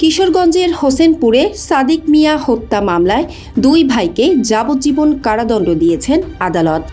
কিশোরগঞ্জের হোসেনপুরে সাদিক মিয়া হত্যা মামলায় দুই ভাইকে যাবজ্জীবন কারাদণ্ড দিয়েছেন আদালত।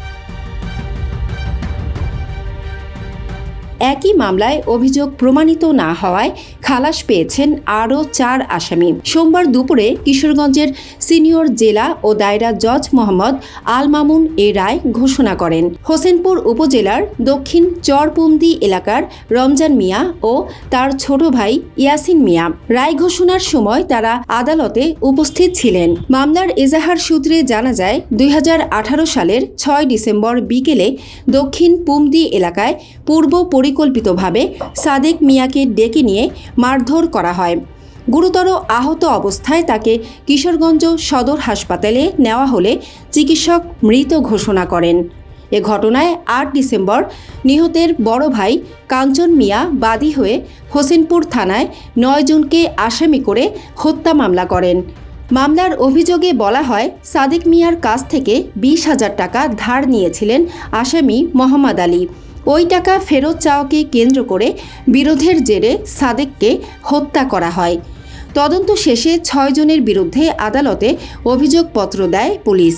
একই মামলায় অভিযোগ প্রমাণিত না হওয়ায় খালাস পেয়েছেন আরও 4 আসামি। সোমবার দুপুরে কিশোরগঞ্জের সিনিয়র জেলা ও দায়রা জজ মোহাম্মদ আল মামুন এ রায় ঘোষণা করেন। হোসেনপুর উপজেলার দক্ষিণ চরপুমদি এলাকার রমজান মিয়া ও তার ছোট ভাই ইয়াসিন মিয়া। রায় ঘোষণার সময় তারা আদালতে উপস্থিত ছিলেন। মামলার এজাহার সূত্রে জানা যায়, 2018 সালের 6 ডিসেম্বর বিকেলে দক্ষিণ পুমদি এলাকায় পূর্ব পরিকল্পিতভাবে সাদিক মিয়াকে ডেকে নিয়ে মারধর করা হয়। গুরুতর আহত অবস্থায় তাকে কিশোরগঞ্জ সদর হাসপাতালে নেওয়া হলে চিকিৎসক মৃত ঘোষণা করেন। এ ঘটনায় 8 ডিসেম্বর নিহতের বড় ভাই কাঞ্চন মিয়া বাদী হয়ে হোসেনপুর থানায় 9 জনকে আসামি করে হত্যা মামলা করেন। মামলার অভিযোগে বলা হয়, সাদিক মিয়ার কাছ থেকে 20,000 টাকা ধার নিয়েছিলেন আসামি মোহাম্মদ আলী। ওই টাকা ফেরত চাওয়াকে কেন্দ্র করে বিরোধের জেরে সাদেককে হত্যা করা হয়। তদন্ত শেষে 6 জনের বিরুদ্ধে আদালতে অভিযোগপত্র দেয় পুলিশ।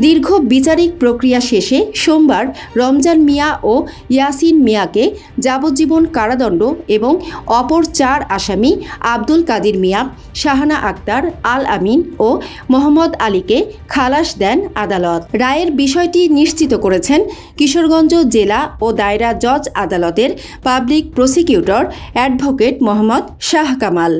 দীর্ঘ বিচারিক প্রক্রিয়া শেষে সোমবার রমজান মিয়া ও ইয়াসিন মিয়াকে যাবজ্জীবন কারাদণ্ড এবং অপর 4 আসামি আব্দুল কাদির মিয়া, শাহানা আক্তার, আল আমিন ও মোহাম্মদ আলীকে খালাস দেন আদালত। রায়ের বিষয়টি নিশ্চিত করেছেন কিশোরগঞ্জ জেলা ও দায়রা জজ আদালতের public prosecutor advocate Mohammad Shah Kamal.